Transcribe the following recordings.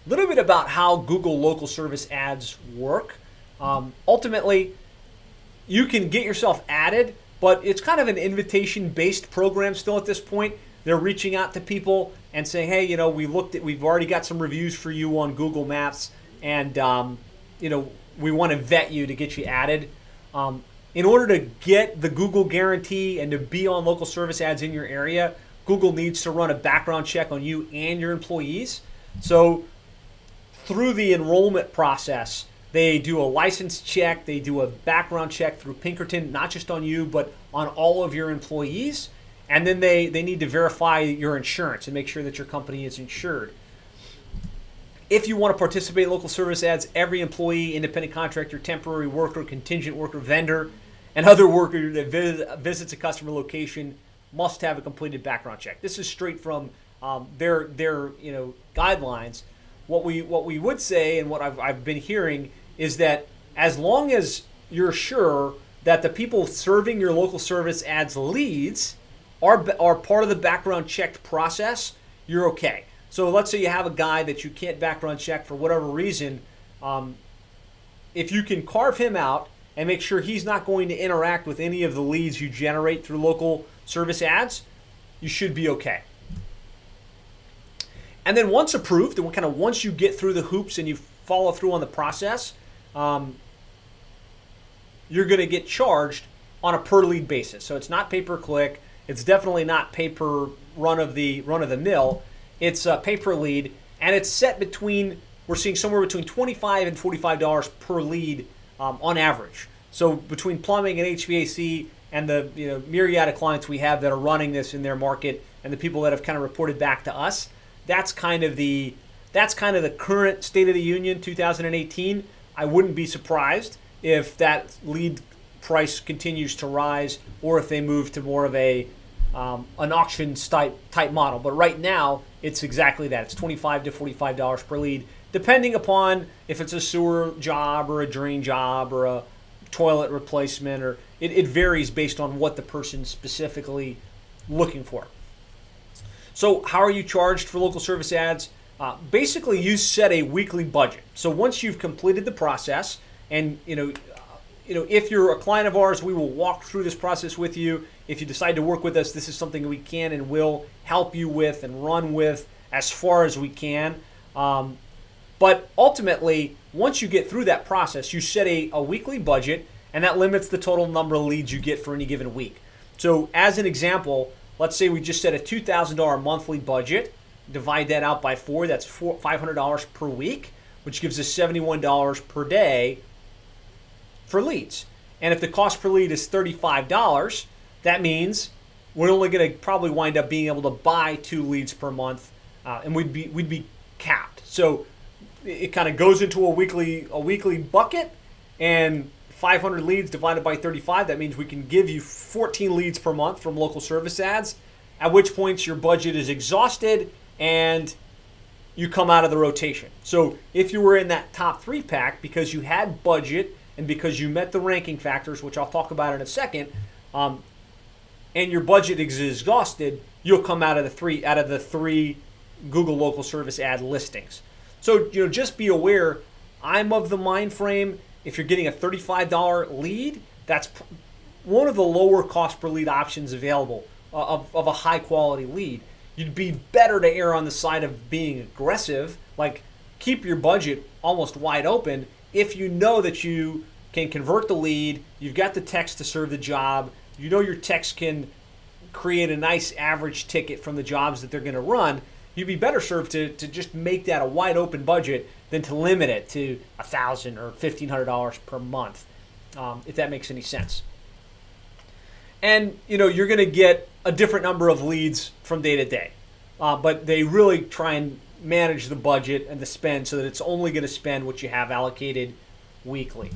A little bit about how Google local service ads work. Ultimately, you can get yourself added, but it's kind of an invitation-based program still at this point. They're reaching out to people and saying, hey, we've already got some reviews for you on Google Maps, and we want to vet you to get you added. In order to get the Google guarantee and to be on local service ads in your area, Google needs to run a background check on you and your employees. So through the enrollment process, they do a license check, they do a background check through Pinkerton, not just on you, but on all of your employees. And then they need to verify your insurance and make sure that your company is insured. If you want to participate in local service ads, every employee, independent contractor, temporary worker, contingent worker, vendor, and other worker that visits a customer location must have a completed background check. This is straight from their guidelines. What we would say, and what I've been hearing, is that as long as you're sure that the people serving your local service ads leads are part of the background checked process, you're okay. So let's say you have a guy that you can't background check for whatever reason. If you can carve him out and make sure he's not going to interact with any of the leads you generate through local service ads, you should be okay. And then once approved, and kind of once you get through the hoops and you follow through on the process, you're going to get charged on a per lead basis. So it's not pay per click. It's definitely not pay per run of the mill. It's pay per lead, and it's set between, we're seeing somewhere between $25 and $45 per lead on average. So between plumbing and HVAC and the myriad of clients we have that are running this in their market and the people that have kind of reported back to us, that's kind of the current state of the union 2018. I wouldn't be surprised if that lead price continues to rise or if they move to more of an auction type model. But right now, it's exactly that. It's $25 to $45 per lead, depending upon if it's a sewer job or a drain job or a toilet replacement, or it varies based on what the person's specifically looking for. So how are you charged for local service ads? Basically, you set a weekly budget. So once you've completed the process, and if you're a client of ours, we will walk through this process with you. If you decide to work with us, this is something we can and will help you with and run with as far as we can. But ultimately, once you get through that process, you set a weekly budget, and that limits the total number of leads you get for any given week. So as an example, let's say we just set a $2,000 monthly budget, divide that out by 4, that's $500 per week, which gives us $71 per day for leads. And if the cost per lead is $35, that means we're only going to probably wind up being able to buy 2 leads per month, and we'd be capped. So it kind of goes into a weekly bucket, and 500 leads divided by 35, that means we can give you 14 leads per month from local service ads, at which point your budget is exhausted and you come out of the rotation. So if you were in that top 3 pack because you had budget and because you met the ranking factors, which I'll talk about in a second, and your budget is exhausted, you'll come out of the three Google local service ad listings. So just be aware, I'm of the mind frame, if you're getting a $35 lead, that's one of the lower cost per lead options available of a high quality lead. You'd be better to err on the side of being aggressive, like keep your budget almost wide open. If you know that you can convert the lead, you've got the text to serve the job, your text can create a nice average ticket from the jobs that they're going to run, you'd be better served to just make that a wide open budget than to limit it to $1,000 or $1,500 per month, if that makes any sense. And you're going to get a different number of leads from day to day, but they really try and manage the budget and the spend so that it's only going to spend what you have allocated weekly.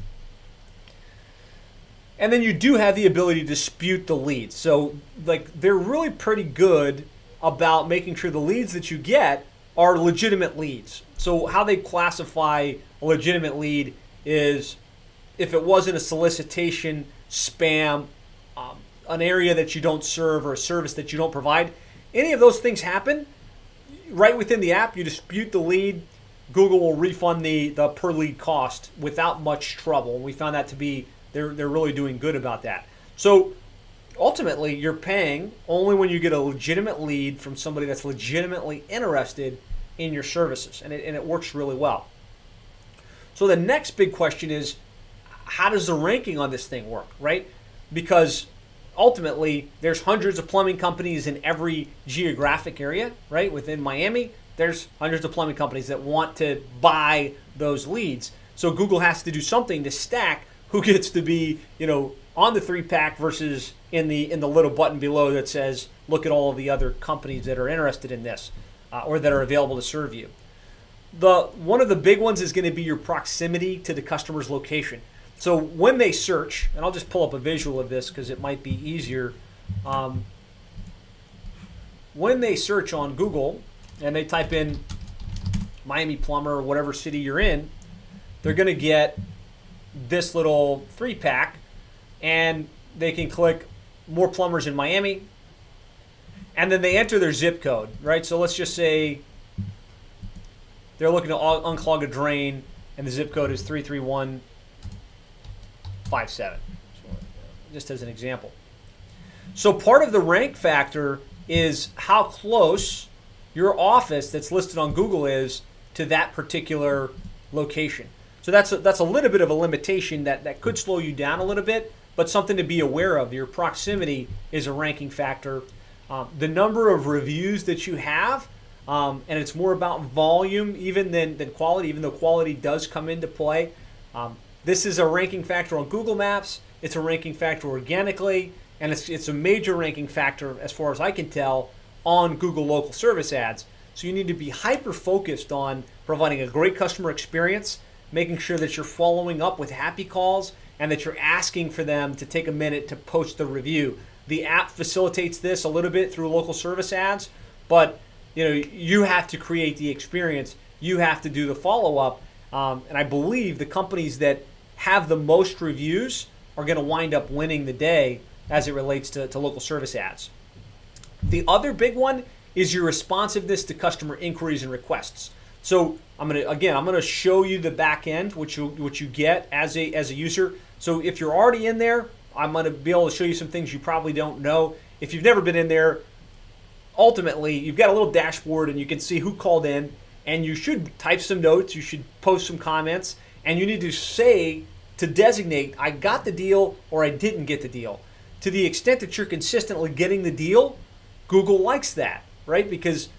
And then you do have the ability to dispute the leads. So they're really pretty good about making sure the leads that you get are legitimate leads. So how they classify a legitimate lead is if it wasn't a solicitation, spam, an area that you don't serve, or a service that you don't provide. Any of those things happen right within the app. You dispute the lead, Google will refund the per lead cost without much trouble. And we found that to be, they're really doing good about that. So ultimately, you're paying only when you get a legitimate lead from somebody that's legitimately interested in your services, and it works really well. So the next big question is, how does the ranking on this thing work, right? Because ultimately, there's hundreds of plumbing companies in every geographic area, right? Within Miami, there's hundreds of plumbing companies that want to buy those leads. So Google has to do something to stack who gets to be, on the 3-pack versus in the little button below that says, look at all of the other companies that are interested in this or that are available to serve you. One of the big ones is going to be your proximity to the customer's location. So when they search, and I'll just pull up a visual of this because it might be easier. When they search on Google and they type in Miami plumber or whatever city you're in, they're going to get this little 3-pack, and they can click more plumbers in Miami, and then they enter their zip code, right? So let's just say they're looking to unclog a drain, and the zip code is 33157, just as an example. So part of the rank factor is how close your office that's listed on Google is to that particular location. So that's a little bit of a limitation that could slow you down a little bit, but something to be aware of. Your proximity is a ranking factor. The number of reviews that you have, and it's more about volume even than quality, even though quality does come into play. This is a ranking factor on Google Maps. It's a ranking factor organically, and it's a major ranking factor, as far as I can tell, on Google local service ads. So you need to be hyper-focused on providing a great customer experience, making sure that you're following up with happy calls, and that you're asking for them to take a minute to post the review. The app facilitates this a little bit through local service ads, but you have to create the experience. You have to do the follow-up. And I believe the companies that have the most reviews are going to wind up winning the day as it relates to local service ads. The other big one is your responsiveness to customer inquiries and requests. So I'm gonna show you the back end, which you get as a user. So if you're already in there, I'm gonna be able to show you some things you probably don't know. If you've never been in there, ultimately you've got a little dashboard and you can see who called in, and you should type some notes, you should post some comments, and you need to designate I got the deal or I didn't get the deal. To the extent that you're consistently getting the deal, Google likes that, right? Because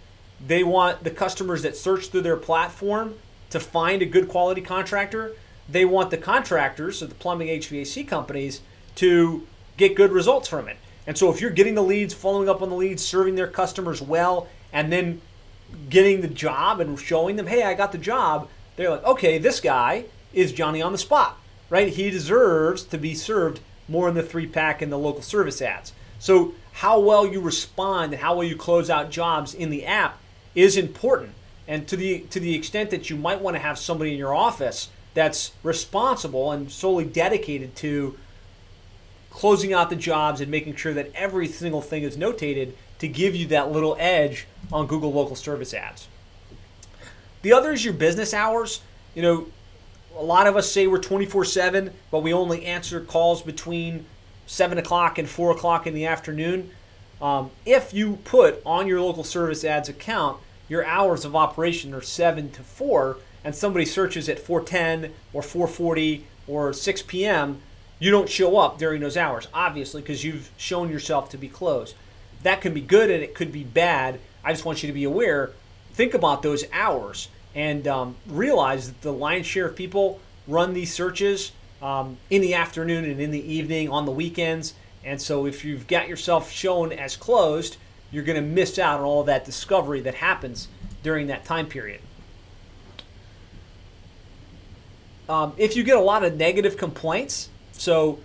they want the customers that search through their platform to find a good quality contractor. They want the contractors, so the plumbing HVAC companies, to get good results from it. And so if you're getting the leads, following up on the leads, serving their customers well, and then getting the job and showing them, hey, I got the job, they're like, okay, this guy is Johnny on the spot, right? He deserves to be served more in the 3-pack and the local service ads. So how well you respond and how well you close out jobs in the app is important. And to the extent that you might want to have somebody in your office that's responsible and solely dedicated to closing out the jobs and making sure that every single thing is notated to give you that little edge on Google local service ads. The other is your business hours. A lot of us say we're 24/7, but we only answer calls between 7 o'clock and 4 o'clock in the afternoon. If you put on your local service ads account, your hours of operation are 7 to 4, and somebody searches at 4:10 or 4:40 or 6 p.m., you don't show up during those hours, obviously, because you've shown yourself to be closed. That can be good and it could be bad. I just want you to be aware. Think about those hours and realize that the lion's share of people run these searches in the afternoon and in the evening, on the weekends. And so if you've got yourself shown as closed, you're going to miss out on all that discovery that happens during that time period. If you get a lot of negative complaints, so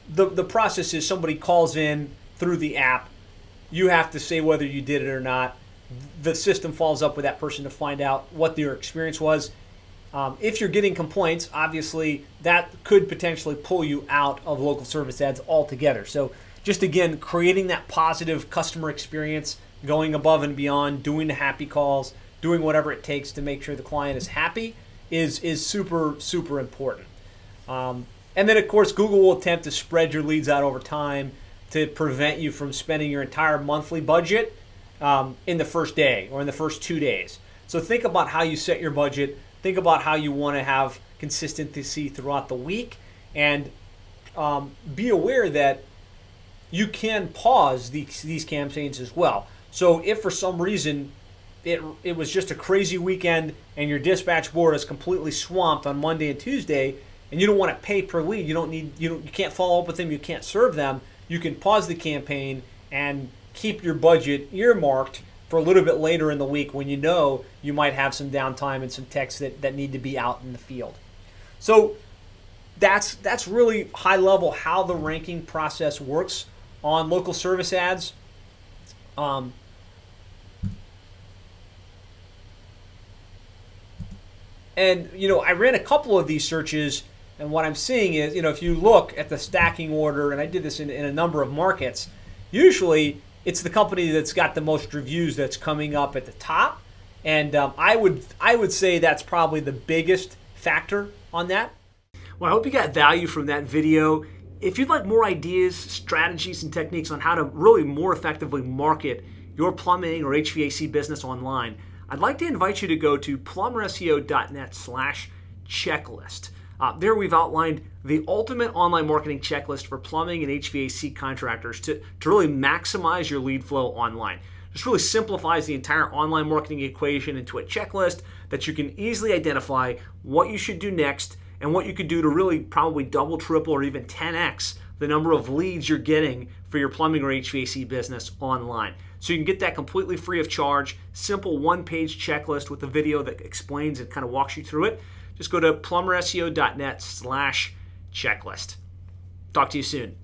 the process is somebody calls in through the app, you have to say whether you did it or not. The system follows up with that person to find out what their experience was. If you're getting complaints, obviously that could potentially pull you out of local service ads altogether. So just again, creating that positive customer experience, going above and beyond, doing the happy calls, doing whatever it takes to make sure the client is happy is super, super important. And then, of course, Google will attempt to spread your leads out over time to prevent you from spending your entire monthly budget in the first day or in the first 2 days. So think about how you set your budget. Think about how you want to have consistency throughout the week, and be aware that you can pause these campaigns as well. So if for some reason it was just a crazy weekend and your dispatch board is completely swamped on Monday and Tuesday, and you don't want to pay per lead, you can't follow up with them, you can't serve them, you can pause the campaign and keep your budget earmarked for a little bit later in the week when you know you might have some downtime and some techs that need to be out in the field. So that's really high level how the ranking process works on local service ads. And I ran a couple of these searches, and what I'm seeing is, if you look at the stacking order, and I did this in a number of markets, usually it's the company that's got the most reviews that's coming up at the top, and I would say that's probably the biggest factor on that. Well, I hope you got value from that video. If you'd like more ideas, strategies, and techniques on how to really more effectively market your plumbing or HVAC business online, I'd like to invite you to go to plumberseo.net/checklist. There we've outlined the ultimate online marketing checklist for plumbing and HVAC contractors to really maximize your lead flow online. This really simplifies the entire online marketing equation into a checklist that you can easily identify what you should do next and what you could do to really probably double, triple, or even 10x the number of leads you're getting for your plumbing or HVAC business online. So you can get that completely free of charge, simple one-page checklist with a video that explains and kind of walks you through it. Just go to plumberseo.net/checklist. Talk to you soon.